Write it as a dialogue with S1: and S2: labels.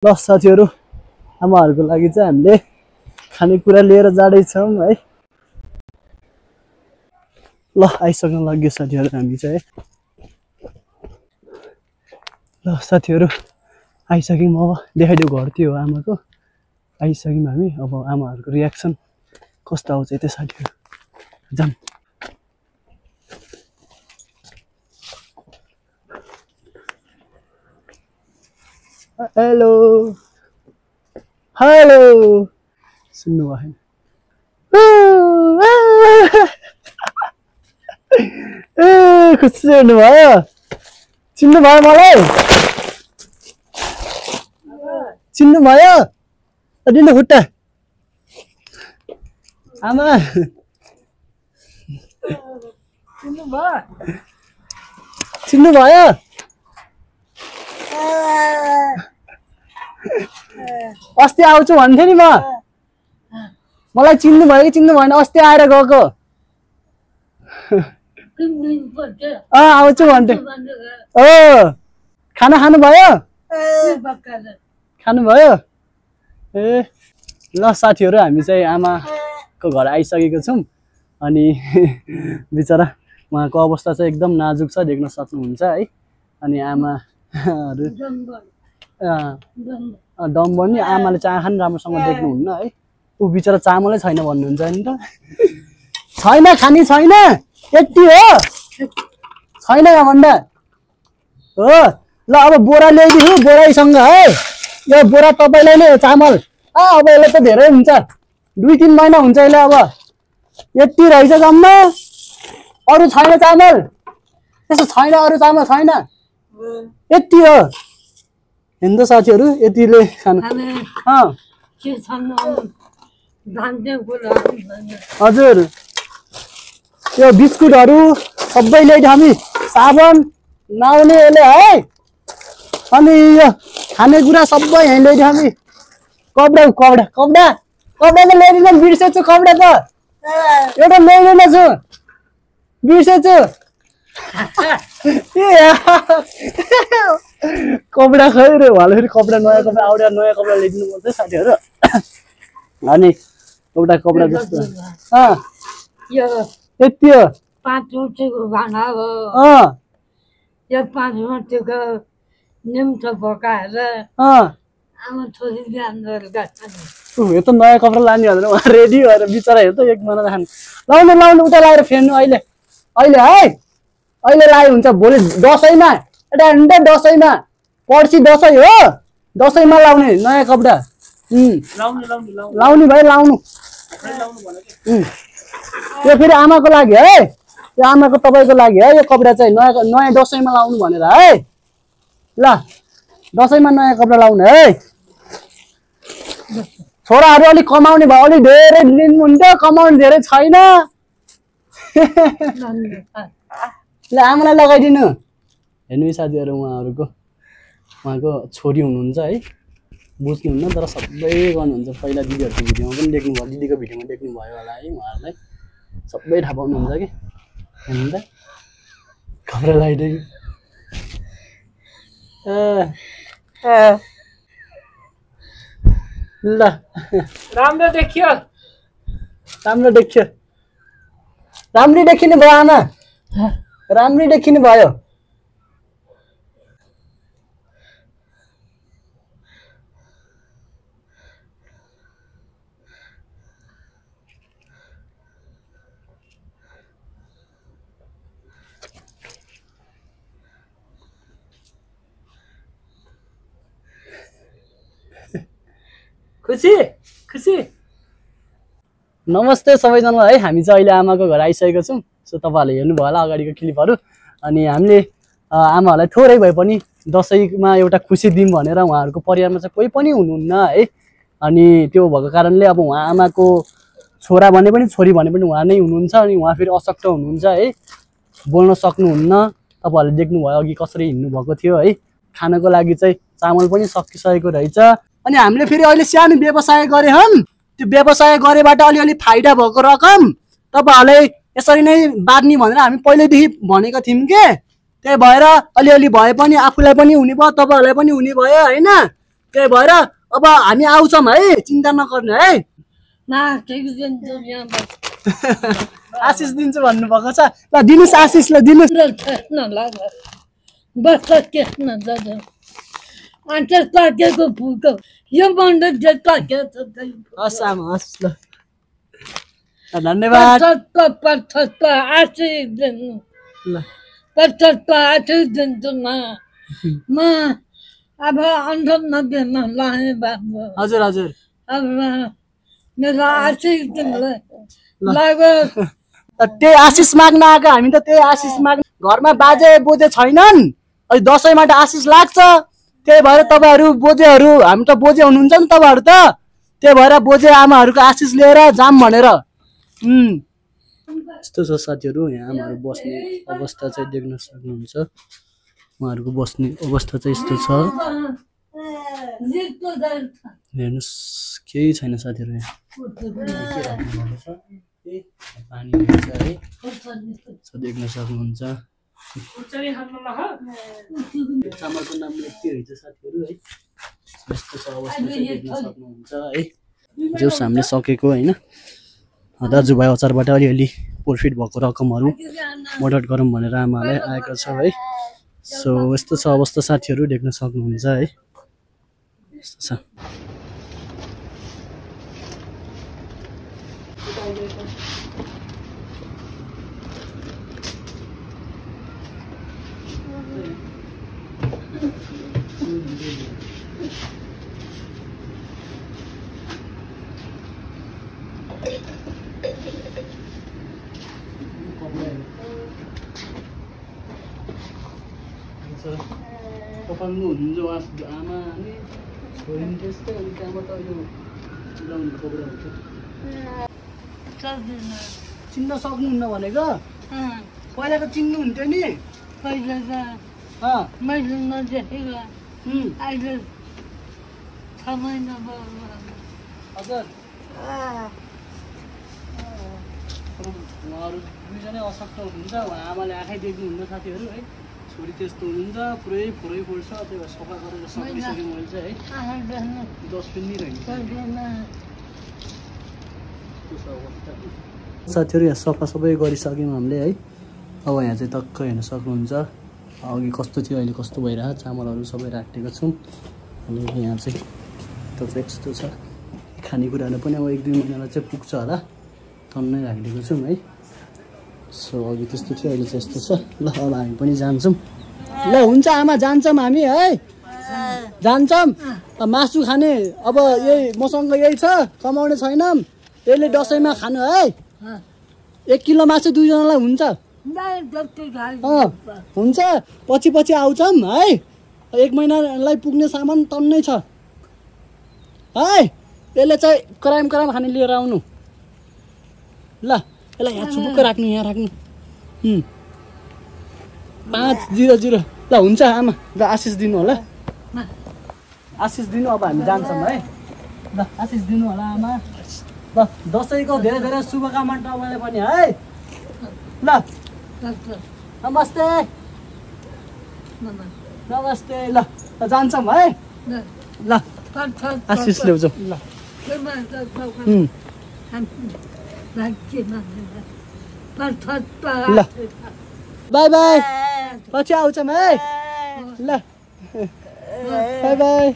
S1: ल साथीहरु आमाहरुको लागि चाहिँ हामीले खानेकुरा लिएर जाँदैछौं है। ल आइसक्न लाग्यो साथीहरु हामी चाहिँ। ल साथीहरु आइसक्यौं। अब देखाइदेऊ घर त्यो हो आमाको। आइसक्यौं हामी। अब आमाहरुको रियाक्सन कस्तो आउँछ त्यो साथीहरु। जाम। हेलो हेलो सुन्नु भएन? ए खुसी हुनु भयो? चिन्नु भयो मलाई? चिन्नु भयो? दिनु खुट्टा। आमा चिन्नु भयो? चिन्नु भयो? अस्ति आउँछु भन्थे नि म। मलाई चिन्नु भयो कि चिन्नु भएन? अस्ति आएर गएको। आउँछु भन्थे। ओ खाना खानु भयो? खानु भयो? ए ल साथीहरु हामी चाहिँ आमाको घर आइसकेको छौं। अनि बिचरा उहाँको अवस्था चाहिँ एकदम नाजुक छ, देख्न सक्नुहुन्छ है। अनि आमाहरु दम बन्ने। आमाले चाहिँ आँखा नि राम्रोसँग देख्नुहुन्न है। ऊ बिचरा चामलै छैन भन्नुहुन्छ नि त। छैन खानी छैन यति हो। छैन यहाँ भन्दा हो। ल अब बोरा ल्याइदिनु बोराइसँग है। यो बोरा तपाईलाई नै चामल। अब यसले त धेरै हुन्छ। 2-3 महिना हुन्छ यसले। अब यति रहेछ जम्मा। अरु छैन चामल? त्यसो छैन अरु चामल छैन? यति हो। हेर्नु साथीहरु यतिले खानु। हजुर यो बिस्कुटहरु सबै ल्याइदियो हामी। साबुन नाउने यसले है। अनि यो खानेकुरा सबै यहाँ ल्याइदियो हामी। कपडा कपडा कपडा कपडा त ल्याइदिनु बिर्सेछु। कपडा त एउटा ल्याइदिनु छु बिर्सेछु। कपडा खै रे भाले फेरि कपडा नयाँ कपडा आउँदा नयाँ कपडा ल्याइदिनु पर्छ साथीहरु। अनि एउटा कपडा जस्तो यो यति हो।
S2: 5 रोटीको भाँडा हो। यो 5 रोटीको निम्तो पकाएर आमा छोरी बिहान बेलुका खानु।
S1: यो त नयाँ कपडा लाने भनेर उहाँ रेडी भएर बिचरा हेर त 1 महिना खानु। लाउनु लाउनु उता लाएर फेर्नु अहिले। अहिले है अहिले लाइ हुन्छ। भोलि दशैंमा एटा अन्त दशैंमा पर्सि दशैं हो। दशैंमा लाउने नयाँ कपडा। लाउनु लाउनु लाउनु भाइ लाउनु। यो फेरि आमाको लागि है। यो आमाको तपाईको लागि है। यो कपडा चाहिँ नयाँ नयाँ दशैंमा लाउनु भनेर है। ल दशैंमा नयाँ कपडा लाउने है। छोराहरु अलि कमाउने भयो। अलि धेरै लिनुहुन्थ्यो। कमाउने धेरै छैन। ल आमालाई लगाइदिनु। हेर्नु साथीहरु उहाँको छोरी हुनुहुन्छ है। बुझ्नुहुन्न तर सबै गर्नुहुन्छ। पहिला दिदीहरुको भिडियोमा पनि देख्नु भयो। दिदीको भिडियोमा देख्नु भयो होला है। उहाँहरुलाई सबै थाहा पाउनुहुन्छ के। हेर्नु त कपडा लगाइदिनु। ल
S2: राम्रो देखियो।
S1: राम्रो देखियो। राम्री देखिनु भयो आमा। राम्री देखिनु भयो।
S2: खुसी खुसी।
S1: नमस्ते सबैजनालाई है। हामी चाहिँ अहिले आमाको घर आइसकेको छौं। सो तपाईहरुले हेर्नु भयो होला अगाडिको क्लिपहरु। अनि हामीले आमाहरुलाई थोरै भए पनि दशैंमा एउटा खुसी दिउँ भनेर उहाँहरुको परिवारमा चाहिँ कोही पनि हुनुहुन्न है। अनि त्यो भएको कारणले अब उहाँ आमाको छोरा भने पनि छोरी भने पनि उहाँ नै हुनुहुन्छ। अनि उहाँ फेरि अशक्त हुनुहुन्छ है। बोल्न सक्नुहुन्न। तपाईहरुले देख्नु भयो अघि कसरी हिँड्नु भएको थियो है। खानको लागि चाहिँ चामल पनि सकिसकेको रहेछ। अनि हामीले फेरि अहिले सानो व्यवसाय गरे हौं। त्यो व्यवसाय गरेबाट अलिअलि फाइदा भएको रकम तपाईहरुले यसरी नै बाड्नी भनेर हामी पहिलेदेखि भनेको थियौं के। त्यही भएर अलिअलि भए पनि आफूलाई पनि हुने भयो, तपाईहरुलाई पनि हुने भयो हैन। त्यही भएर अब हामी आउँछौँ है, चिन्ता नगर्नु है। आशिष दिन्छु भन्नुभएको छ। ल दिनुहोस् आशिष, ल दिनुहोस्। हस् आमा हस्। ल धन्यवाद। हजुर हजुर त्यही आशिष माग्न आएको हामी त, त्यही आशिष माग्न। घरमा बाजे बोजे छैनन्, अहिले दसैँमा त आशिष लाग्छ। त्यही भएर तपाईँहरू बोजेहरू, हामी त बोजे हुनुहुन्छ नि तपाईँहरू त, त्यही भएर बोजे आमाहरूको आशिष लिएर जाम भनेर। यस्तो छ साथीहरू, यहाँ आमाहरू बस्ने अवस्था चाहिँ देख्न सक्नुहुन्छ। उहाँहरूको बस्ने अवस्था चाहिँ यस्तो छ, हेर्नुहोस् केही छैन साथीहरू। यहाँ पानी हुन्छ है, देख्न सक्नुहुन्छ। चामलको नाम लेख्दै रहेछ साथीहरू है। यस्तो छ अवस्था चाहिँ देख्न सक्नुहुन्छ है। जोस् हामीले सकेको होइन, दाजुभाइ अचारबाट अलिअलि प्रफिट भएको रकमहरू मद्दत गरौँ भनेर आमालाई आएको छ है। सो यस्तो छ अवस्था साथीहरू, देख्न सक्नुहुन्छ है। यस्तो छ। पकाउनु हुनुहुन्छ आमा अनि छोरी त्यस्तै, अनि त्यहाँबाट यो लाउने कपडा हुन्छ। चिन्न सक्नुहुन्न भनेको? पहिला त चिन्नुहुन्थ्यो नि।
S2: पहिला त मैले नदेखेको अहिले 6 महिना भयो।
S1: हजुर उहाँहरू दुईजनै अशक्त हुनुहुन्छ, आमाले आँखै देख्नुहुन्न साथीहरू है। छोरी त्यस्तो हुनुहुन्छ, पुरै फुरै पोल्छ, त्यही भएर सफा गरेर सकिसकेँ मैले चाहिँ है। डस्टबिन नि रहेछ साथीहरू। यहाँ सफा सबै गरिसक्यौँ हामीले है। अब यहाँ चाहिँ टक्क हेर्न सक्नुहुन्छ, अघि कस्तो थियो अहिले कस्तो भइरहेको। चामलहरू सबै राखिदिएको छौँ। अनि यहाँ चाहिँ त्यो चाहिँ यस्तो छ। खानेकुराहरू पनि अब 1-2 महिनालाई चाहिँ पुग्छ होला, टन्नै राखिदिएको छौँ है। सो अघि त्यस्तो थियो, अहिले चाहिँ यस्तो छ। ल अब हामी पनि जान्छौँ। ल हुन्छ आमा, जान्छौँ हामी है, जान्छौँ। मासु खाने अब यही मसँग यही छ, कमाउने छैनौँ, यसले दसैँमा खानु है। 1 किलो मासु 2 जनालाई हुन्छ। हुन्छ, पछि आउँछौँ है। 1 महिनालाई पुग्ने सामान टन्नै छ है। यसले चाहिँ कराम खाने लिएर आउनु। ल यसलाई यहाँ छुपुक्क राख्नु, यहाँ राख्नु। 500। ल हुन्छ आमा, ल आशिष दिनु होला, आशिष दिनु। अब हामी जान्छौँ है। ल आशिष दिनु होला आमा। ल दसैँको धेरै धेरै शुभकामना तपाईँलाई पनि है। ल नमस्ते नमस्ते। ल जान्छौँ है। ल आशिष ल्याउँछौँ। ल बाई बाई, पछि आउँछौँ है। ल बाई बाई।